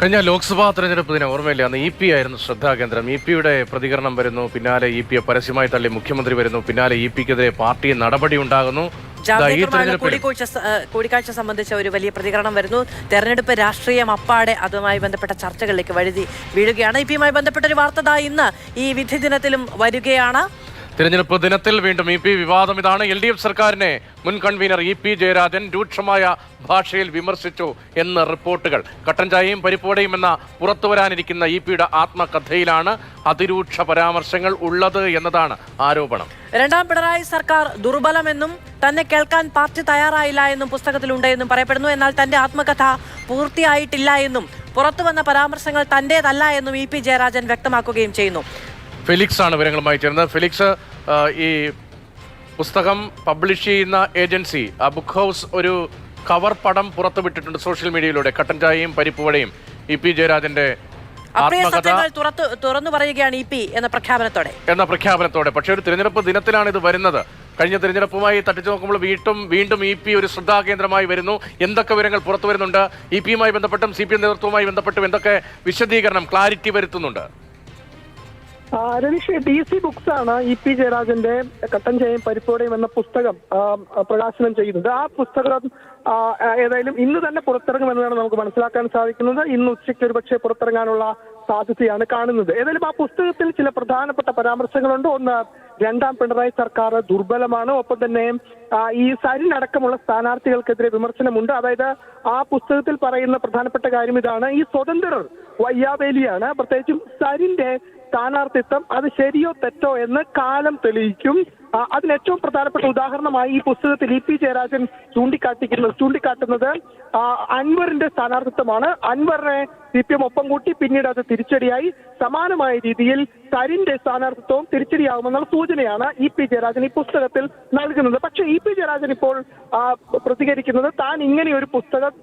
കഴിഞ്ഞ ലോക്സഭാ തെരഞ്ഞെടുപ്പ് ദിനം ഓർമ്മയില്ല, അന്ന് ഇ പി ആയിരുന്നു ശ്രദ്ധാകേന്ദ്രം. ഇ പിയുടെ പ്രതികരണം വരുന്നു, പിന്നാലെ ഇ പിയെ പരസ്യമായി തള്ളി മുഖ്യമന്ത്രി വരുന്നു, പിന്നാലെ ഇ പിക്കെതിരെ പാർട്ടി നടപടി ഉണ്ടാകുന്നു. കൂടിക്കാഴ്ച സംബന്ധിച്ച ഒരു വലിയ പ്രതികരണം വരുന്നു. തെരഞ്ഞെടുപ്പ് രാഷ്ട്രീയം അപ്പാടെ അതുമായി ബന്ധപ്പെട്ട ചർച്ചകളിലേക്ക് വഴുതി വീഴുകയാണ്. ഇ പിയുമായി ബന്ധപ്പെട്ട ഒരു വാർത്ത ഇന്ന് ഈ വിധി ദിനത്തിലും വരികയാണ്. തിരഞ്ഞെടുപ്പ് ദിനത്തിൽ വീണ്ടും ഇ പി വിവാദം. ഇതാണ് എൽ ഡി എഫ് സർക്കാരിനെ മുൻ കൺവീനർ ഇ പി ജയരാജൻ രൂക്ഷമായ ഭാഷയിൽ വിമർശിച്ചു എന്ന റിപ്പോർട്ടുകൾ. കട്ടൻ ചായയും പരിപ്പുവടയും എന്ന പുറത്തുവരാനിരിക്കുന്ന ഇ പിയുടെ ആത്മകഥയിലാണ് അതിരൂക്ഷ പരാമർശങ്ങൾ ഉള്ളത് എന്നതാണ് ആരോപണം. രണ്ടാം പിണറായി സർക്കാർ ദുർബലമെന്നും തന്നെ കേൾക്കാൻ പാർട്ടി തയ്യാറായില്ല എന്നും പുസ്തകത്തിലുണ്ട് എന്നും പറയപ്പെടുന്നു. എന്നാൽ തന്റെ ആത്മകഥ പൂർത്തിയായിട്ടില്ല എന്നും പുറത്തുവന്ന പരാമർശങ്ങൾ തന്റേതല്ല എന്നും ഇ പി ജയരാജൻ വ്യക്തമാക്കുകയും ചെയ്യുന്നു. ഫെലിക്സ് ആണ് വിവരങ്ങളുമായി ചേർന്നത്. ഫെലിക്സ്, ഈ പുസ്തകം പബ്ലിഷ് ചെയ്യുന്ന ഏജൻസി ബുക്ക് ഹൗസ് ഒരു കവർ പടം പുറത്തുവിട്ടിട്ടുണ്ട് സോഷ്യൽ മീഡിയയിലൂടെ. കട്ടൻ ചായയും പരിപ്പുവടയും ഇ പി ജയരാജന്റെ തുറന്നു പറയുകയാണ് ഇ പി എന്ന പ്രഖ്യാപനത്തോടെ. പക്ഷേ ഒരു തിരഞ്ഞെടുപ്പ് ദിനത്തിലാണ് ഇത് വരുന്നത്. കഴിഞ്ഞ തിരഞ്ഞെടുപ്പുമായി തട്ടിച്ചു നോക്കുമ്പോൾ വീണ്ടും ഇ പി ഒരു ശ്രദ്ധാകേന്ദ്രമായി വരുന്നു. എന്തൊക്കെ വിവരങ്ങൾ പുറത്തു വരുന്നുണ്ട്? ഇ പിയുമായി ബന്ധപ്പെട്ടും സി പി എം നേതൃത്വവുമായി ബന്ധപ്പെട്ടും എന്തൊക്കെ വിശദീകരണം, ക്ലാരിറ്റി വരുത്തുന്നുണ്ട്? രതീഷ്, DC ബുക്സ് ആണ് ഇ പി ജയരാജന്റെ കട്ടൻ ചായയും പരിപ്പോടയും എന്ന പുസ്തകം പ്രകാശനം ചെയ്യുന്നത്. ആ പുസ്തകം ഏതായാലും ഇന്ന് തന്നെ പുറത്തിറങ്ങുമെന്നാണ് നമുക്ക് മനസ്സിലാക്കാൻ സാധിക്കുന്നത്. ഇന്ന് ഉച്ചയ്ക്ക് ഒരുപക്ഷെ പുറത്തിറങ്ങാനുള്ള സാധ്യതയാണ് കാണുന്നത്. ഏതായാലും ആ പുസ്തകത്തിൽ ചില പ്രധാനപ്പെട്ട പരാമർശങ്ങളുണ്ട്. ഒന്ന്, രണ്ടാം പിണറായി സർക്കാർ ദുർബലമാണ്. ഒപ്പം തന്നെ ഈ സരിൻ അടക്കമുള്ള സ്ഥാനാർത്ഥികൾക്കെതിരെ വിമർശനമുണ്ട്. അതായത് ആ പുസ്തകത്തിൽ പറയുന്ന പ്രധാനപ്പെട്ട കാര്യം ഇതാണ്: ഈ സ്വതന്ത്രർ വയ്യാവേലിയാണ്. പ്രത്യേകിച്ചും സരിന്റെ സ്ഥാനാർത്ഥിത്വം അത് ശരിയോ തെറ്റോ എന്ന് കാലം തെളിയിക്കും. അതിന് ഏറ്റവും പ്രധാനപ്പെട്ട ഉദാഹരണമായി ഈ പുസ്തകത്തിൽ ഇ പി ജയരാജൻ ചൂണ്ടിക്കാട്ടുന്നത് അൻവറിന്റെ സ്ഥാനാർത്ഥിത്വമാണ്. അൻവറിനെ CPM ഒപ്പം കൂട്ടി, പിന്നീട് അത് തിരിച്ചടിയായി. സമാനമായ രീതിയിൽ സരിന്റെ സ്ഥാനാർത്ഥിത്വവും തിരിച്ചടിയാകുമെന്നുള്ള സൂചനയാണ് ഇ പി ജയരാജൻ ഈ പുസ്തകത്തിൽ നൽകുന്നത്. പക്ഷേ ഇ പി ജയരാജൻ ഇപ്പോൾ പ്രതികരിക്കുന്നത് താൻ ഇങ്ങനെ ഒരു പുസ്തകം,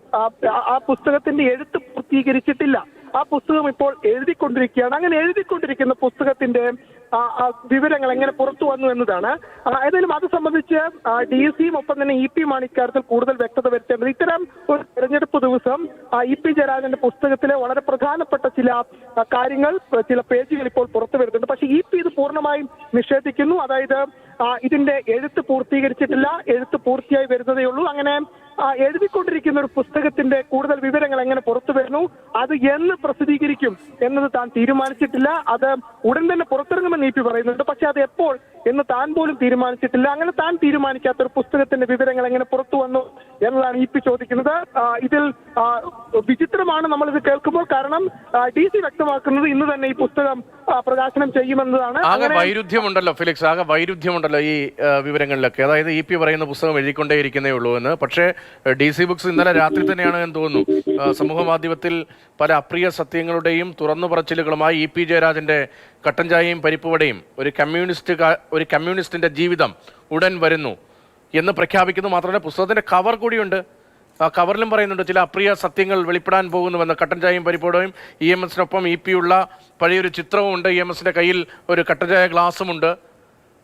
ആ പുസ്തകത്തിന്റെ എഴുത്ത് പൂർത്തീകരിച്ചിട്ടില്ല. ആ പുസ്തകം ഇപ്പോൾ എഴുതിക്കൊണ്ടിരിക്കുകയാണ്. അങ്ങനെ എഴുതിക്കൊണ്ടിരിക്കുന്ന പുസ്തകത്തിന്റെ വിവരങ്ങൾ എങ്ങനെ പുറത്തു വന്നു എന്നതാണ്. ഏതായാലും അത് സംബന്ധിച്ച് DC-യും ഒപ്പം തന്നെ ഇ പിയുമാണ് ഇക്കാര്യത്തിൽ കൂടുതൽ വ്യക്തത വരുത്തേണ്ടത്. ഇത്തരം ഒരു തെരഞ്ഞെടുപ്പ് ദിവസം ഇ പി ജയരാജന്റെ പുസ്തകത്തിലെ വളരെ പ്രധാനപ്പെട്ട ചില കാര്യങ്ങൾ, ചില പേജുകൾ ഇപ്പോൾ പുറത്തു വരുന്നുണ്ട്. പക്ഷേ ഇ പി ഇത് പൂർണ്ണമായും നിഷേധിക്കുന്നു. അതായത് ഇതിന്റെ എഴുത്ത് പൂർത്തീകരിച്ചിട്ടില്ല, എഴുത്ത് പൂർത്തിയായി വരുന്നതേ ഉള്ളൂ. അങ്ങനെ എഴുതിക്കൊണ്ടിരിക്കുന്ന ഒരു പുസ്തകത്തിന്റെ കൂടുതൽ വിവരങ്ങൾ എങ്ങനെ പുറത്തു വരുന്നു, അത് എന്ന് പ്രസിദ്ധീകരിക്കും എന്നത് താൻ തീരുമാനിച്ചിട്ടില്ല. അത് ഉടൻ തന്നെ പുറത്തിറങ്ങുമെന്ന് ഇ പി പറയുന്നുണ്ട്. പക്ഷെ അത് എപ്പോൾ എന്ന് താൻ പോലും തീരുമാനിച്ചിട്ടില്ല. അങ്ങനെ താൻ തീരുമാനിക്കാത്ത ഒരു പുസ്തകത്തിന്റെ വിവരങ്ങൾ എങ്ങനെ പുറത്തു വന്നു എന്നതാണ് ഇ പി ചോദിക്കുന്നത്. ഇതിൽ വിചിത്രമാണ് നമ്മളിത് കേൾക്കുമ്പോൾ. കാരണം DC വ്യക്തമാക്കുന്നത് ഇന്ന് തന്നെ ഈ പുസ്തകം പ്രകാശനം ചെയ്യുമെന്നതാണ്. ആകെ വൈരുദ്ധ്യമുണ്ടല്ലോ ഫിലിക്സ്, ആകെ വൈരുദ്ധ്യമുണ്ടല്ലോ ഈ വിവരങ്ങളിലൊക്കെ. അതായത് ഇ പി പറയുന്ന പുസ്തകം എഴുതിക്കൊണ്ടേയിരിക്കുന്നേ ഉള്ളൂ എന്ന്. പക്ഷേ DC ബുക്സ് ഇന്നലെ രാത്രി തന്നെയാണ് എന്ന് തോന്നുന്നു സമൂഹ മാധ്യമത്തിൽ പല അപ്രിയ സത്യങ്ങളുടെയും തുറന്നു പറച്ചിലുകളുമായി ഇ പി ജയരാജന്റെ കട്ടൻ ചായയും പരിപ്പുവടയും ഒരു കമ്മ്യൂണിസ്റ്റിന്റെ ജീവിതം ഉടൻ വരുന്നു എന്ന് പ്രഖ്യാപിക്കുന്നു. മാത്രമല്ല പുസ്തകത്തിന്റെ കവർ കൂടിയുണ്ട്. ആ കവറിലും പറയുന്നുണ്ട് ചില അപ്രിയ സത്യങ്ങൾ വെളിപ്പെടാൻ പോകുന്നുവെന്ന്. കട്ടൻ ചായയും പരിപ്പുവടയും EMS-നൊപ്പം ഇ പിയുള്ള പഴയൊരു ചിത്രവും ഉണ്ട്. EMS-ന്റെ കയ്യിൽ ഒരു കട്ടൻ ചായ ഗ്ലാസുമുണ്ട്.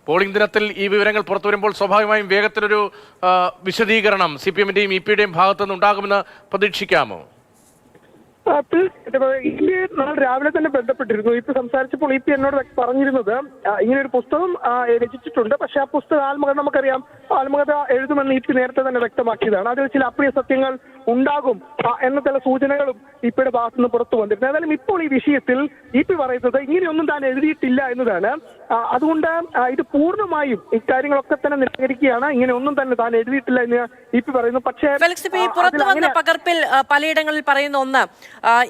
പോളിംഗ് ദിനത്തിൽ ഈ വിവരങ്ങൾ പുറത്തു വരുമ്പോൾ സ്വാഭാവികമായും വേഗത്തിലൊരു വിശദീകരണം CPM-ന്റെയും ഇ പിയുടെയും ഭാഗത്തുനിന്ന് ഉണ്ടാകുമെന്ന് പ്രതീക്ഷിക്കാമോ? നാളെ രാവിലെ തന്നെ ബന്ധപ്പെട്ടിരുന്നു. ഇപ്പൊ സംസാരിച്ചപ്പോൾ ഇ പി എന്നോട് പറഞ്ഞിരുന്നത് ഇങ്ങനെ ഒരു പുസ്തകം രചിച്ചിട്ടുണ്ട്. പക്ഷെ ആ പുസ്തകം ആത്മകഥ, നമുക്കറിയാം ആത്മകഥ എഴുതുമെന്ന് ഇ പി നേരത്തെ തന്നെ വ്യക്തമാക്കിയതാണ്. അതിൽ ചില അപ്രിയ സത്യങ്ങൾ ഉണ്ടാകും എന്ന ചില സൂചനകളും ഇ പിയുടെ ഭാഗത്തുനിന്ന് പുറത്തു വന്നിട്ടുണ്ട്. ഏതായാലും ഇപ്പോൾ ഈ വിഷയത്തിൽ ഇ പി പറയുന്നത് ഇങ്ങനെയൊന്നും താൻ എഴുതിയിട്ടില്ല എന്നതാണ്. അതുകൊണ്ട് ഇത് പൂർണ്ണമായും ഇക്കാര്യങ്ങളൊക്കെ തന്നെ നിരാകരിക്കുകയാണ്. ഇങ്ങനെ ഒന്നും തന്നെ താൻ എഴുതിയിട്ടില്ല എന്ന് ഇ പി പറയുന്നു. പക്ഷേ പകർപ്പിൽ പലയിടങ്ങളിൽ പറയുന്ന ഒന്ന്,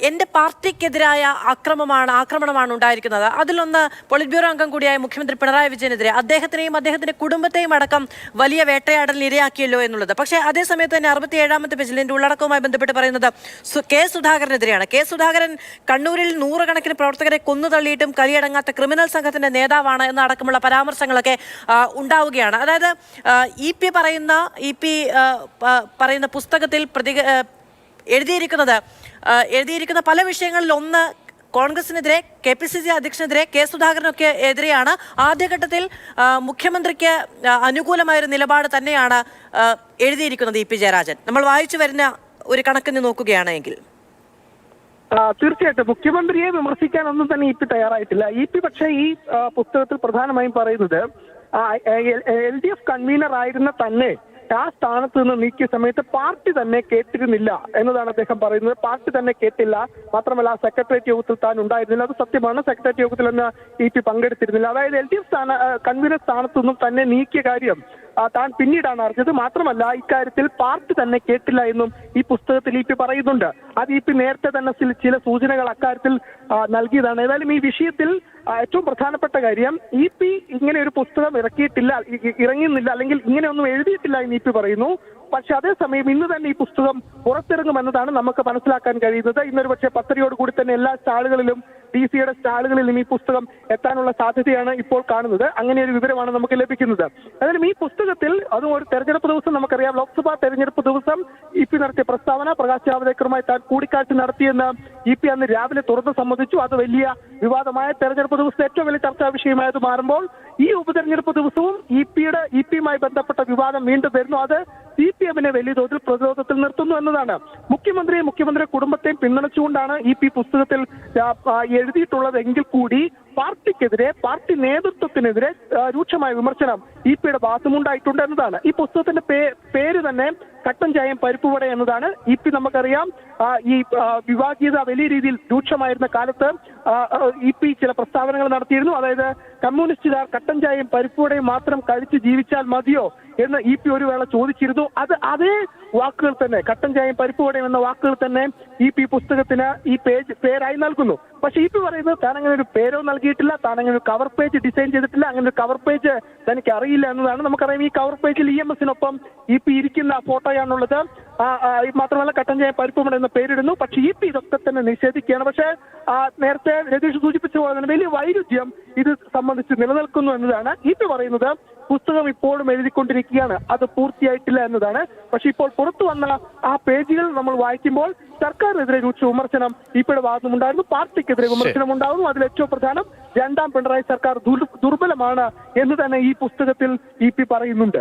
എന്റെ പാർട്ടിക്കെതിരായ ആക്രമണമാണ് ഉണ്ടായിരിക്കുന്നത്. അതിലൊന്ന് പൊളിറ്റ് ബ്യൂറോ അംഗം കൂടിയായ മുഖ്യമന്ത്രി പിണറായി വിജയനെതിരെ, അദ്ദേഹത്തിനെയും അദ്ദേഹത്തിന്റെ കുടുംബത്തെയും അടക്കം വലിയ വേട്ടയാടലിന് ഇരയാക്കിയല്ലോ എന്നുള്ളത്. പക്ഷേ അതേസമയത്ത് തന്നെ 67-ാമത്തെ പേജിൽ എന്റെ ഉള്ളടക്കവുമായി ബന്ധപ്പെട്ട് പറയുന്നത് കെ സുധാകരനെതിരെയാണ്. കെ സുധാകരൻ കണ്ണൂരിൽ നൂറുകണക്കിന് പ്രവർത്തകരെ കൊന്നുതള്ളിയിട്ടും കലിയടങ്ങാത്ത ക്രിമിനൽ സംഘത്തിന്റെ നേതാവാണ് എന്നടക്കമുള്ള പരാമർശങ്ങളൊക്കെ ഉണ്ടാവുകയാണ്. അതായത് ഇ പി പറയുന്ന പുസ്തകത്തിൽ എഴുതിയിരിക്കുന്ന പല വിഷയങ്ങളിൽ ഒന്ന് കോൺഗ്രസിനെതിരെ, KPCC അധ്യക്ഷനെതിരെ, കെ സുധാകരനൊക്കെ എതിരെയാണ്. ആദ്യഘട്ടത്തിൽ മുഖ്യമന്ത്രിക്ക് അനുകൂലമായൊരു നിലപാട് തന്നെയാണ് എഴുതിയിരിക്കുന്നത് ഇ പി ജയരാജൻ. നമ്മൾ വായിച്ചു വരുന്ന ഒരു കണക്കിന് നോക്കുകയാണെങ്കിൽ തീർച്ചയായിട്ടും മുഖ്യമന്ത്രിയെ വിമർശിക്കാനൊന്നും തന്നെ ഇ പി തയ്യാറായിട്ടില്ല. ഇ പി പക്ഷേ ഈ പുസ്തകത്തിൽ പ്രധാനമായും പറയുന്നത് LDF കൺവീനർ ആയിരുന്ന തന്നെ ആ സ്ഥാനത്ത് നിന്ന് നീക്കിയ സമയത്ത് പാർട്ടി തന്നെ കേട്ടിരുന്നില്ല എന്നതാണ് അദ്ദേഹം പറയുന്നത്. പാർട്ടി തന്നെ കേട്ടില്ല, മാത്രമല്ല സെക്രട്ടേറിയറ്റ് യോഗത്തിൽ താൻ ഉണ്ടായിരുന്നില്ല. അത് സത്യമാണ്. സെക്രട്ടേറിയറ്റ് യോഗത്തിൽ നിന്ന് ഇ പി പങ്കെടുത്തിരുന്നില്ല. അതായത് LDF കൺവീനർ സ്ഥാനത്തു നിന്നും തന്നെ നീക്കിയ കാര്യം താൻ പിന്നീടാണ് അറിഞ്ഞത്. മാത്രമല്ല ഇക്കാര്യത്തിൽ പാർട്ടി തന്നെ കേട്ടില്ല എന്നും ഈ പുസ്തകത്തിൽ ഇ പി പറയുന്നുണ്ട്. അത് ഇ പി നേരത്തെ തന്നെ ചില സൂചനകൾ അക്കാര്യത്തിൽ നൽകിയതാണ്. ഏതായാലും ഈ വിഷയത്തിൽ ഏറ്റവും പ്രധാനപ്പെട്ട കാര്യം ഇ പി ഇങ്ങനെ ഒരു പുസ്തകം ഇറങ്ങുന്നില്ല, അല്ലെങ്കിൽ ഇങ്ങനെയൊന്നും എഴുതിയിട്ടില്ല എന്ന് ഇ പി പറയുന്നു. പക്ഷെ അതേസമയം ഇന്ന് തന്നെ ഈ പുസ്തകം പുറത്തിറങ്ങുമെന്നതാണ് നമുക്ക് മനസ്സിലാക്കാൻ കഴിയുന്നത്. ഇന്നൊരു പക്ഷേ 10:00 കൂടി തന്നെ എല്ലാ സ്റ്റാളുകളിലും DC-യുടെ സ്റ്റാളുകളിലും ഈ പുസ്തകം എത്താനുള്ള സാധ്യതയാണ് ഇപ്പോൾ കാണുന്നത്. അങ്ങനെ ഒരു വിവരമാണ് നമുക്ക് ലഭിക്കുന്നത്. അതായത് ഈ പുസ്തകത്തിൽ അതും ഒരു തെരഞ്ഞെടുപ്പ് ദിവസം, നമുക്കറിയാം ലോക്സഭാ തെരഞ്ഞെടുപ്പ് ദിവസം ഇ പി നടത്തിയ പ്രസ്താവന, പ്രകാശ് ജാവ്ദേക്കറുമായി താൻ കൂടിക്കാഴ്ച നടത്തിയെന്ന് ഇ പി അന്ന് രാവിലെ തുറന്ന് സമ്മതിച്ചു. അത് വലിയ വിവാദമായ തെരഞ്ഞെടുപ്പ് ദിവസത്തെ ഏറ്റവും വലിയ ചർച്ചാ വിഷയമായത് മാറുമ്പോൾ ഈ ഉപതെരഞ്ഞെടുപ്പ് ദിവസവും ഇ പിയുമായി ബന്ധപ്പെട്ട വിവാദം വീണ്ടും വരുന്നു. അത് CPM-നെ വലിയ തോതിൽ പ്രതിരോധത്തിൽ നിർത്തുന്നു എന്നതാണ്. മുഖ്യമന്ത്രി കുടുംബത്തെയും പിന്തുണച്ചുകൊണ്ടാണ് ഇ പി പുസ്തകത്തിൽ എഴുതിയിട്ടുള്ളതെങ്കിൽ കൂടി പാർട്ടിക്കെതിരെ, പാർട്ടി നേതൃത്വത്തിനെതിരെ രൂക്ഷമായ വിമർശനം ഇ പിയുടെ ഭാഗത്തുമുണ്ടായിട്ടുണ്ട് എന്നതാണ്. ഈ പുസ്തകത്തിന്റെ പേര് തന്നെ കട്ടൻ ചായയും പരിപ്പുവട എന്നതാണ്. ഇ പി നമുക്കറിയാം ഈ വിവാദീയത വലിയ രീതിയിൽ രൂക്ഷമായിരുന്ന കാലത്ത് ഇ പി ചില പ്രസ്താവനകൾ നടത്തിയിരുന്നു. അതായത് കമ്മ്യൂണിസ്റ്റുകാർ കട്ടൻ ചായയും പരിപ്പുവടയും മാത്രം കഴിച്ച് ജീവിച്ചാൽ മതിയോ എന്ന് ഇ പി ഒരു വേള ചോദിച്ചിരുന്നു. അതേ വാക്കുകൾ തന്നെ, കട്ടൻ ചായയും പരിപ്പുവടയും എന്ന വാക്കുകൾ തന്നെ ഇ പി പുസ്തകത്തിന് ഈ പേരായി നൽകുന്നു. പക്ഷെ ഇ പി പറയുന്നത് താൻ അങ്ങനെ ഒരു പേരോ നൽകിയിട്ടില്ല, താൻ അങ്ങനെ ഒരു കവർ പേജ് ഡിസൈൻ ചെയ്തിട്ടില്ല, അങ്ങനെ ഒരു കവർ പേജ് തനിക്ക് അറിയില്ല എന്നതാണ്. നമുക്കറിയാം ഈ കവർ പേജിൽ EMS-നൊപ്പം ഇ പി ഇരിക്കുന്ന ഫോട്ടോയാണുള്ളത്. മാത്രമല്ല കട്ടൻ ചായ പരിപ്പുവട എന്ന പേരിടുന്നു. പക്ഷെ ഇ പി ഇതൊക്കെ തന്നെ നിഷേധിക്കുകയാണ്. പക്ഷേ നേരത്തെ രതീഷ് സൂചിപ്പിച്ച പോലെ തന്നെ വലിയ വൈരുദ്ധ്യം ഇത് സംബന്ധിച്ച് നിലനിൽക്കുന്നു എന്നതാണ്. ഇ പി പറയുന്നത് പുസ്തകം ഇപ്പോഴും എഴുതിക്കൊണ്ടിരിക്കുകയാണ്, അത് പൂർത്തിയായിട്ടില്ല എന്നതാണ്. പക്ഷെ ഇപ്പോൾ പുറത്തു വന്ന ആ പേജുകൾ നമ്മൾ വായിക്കുമ്പോൾ സർക്കാരിനെതിരെ രൂക്ഷ വിമർശനം ഇ പിയുടെ ഭാഗത്തുനിന്നുണ്ടായിരുന്നു, പാർട്ടിക്കെതിരെ വിമർശനം ഉണ്ടാകുന്നു. അതിൽ ഏറ്റവും പ്രധാനം രണ്ടാം പിണറായി സർക്കാർ ദുർബലമാണ് എന്ന് തന്നെ ഈ പുസ്തകത്തിൽ ഇ പി പറയുന്നുണ്ട്.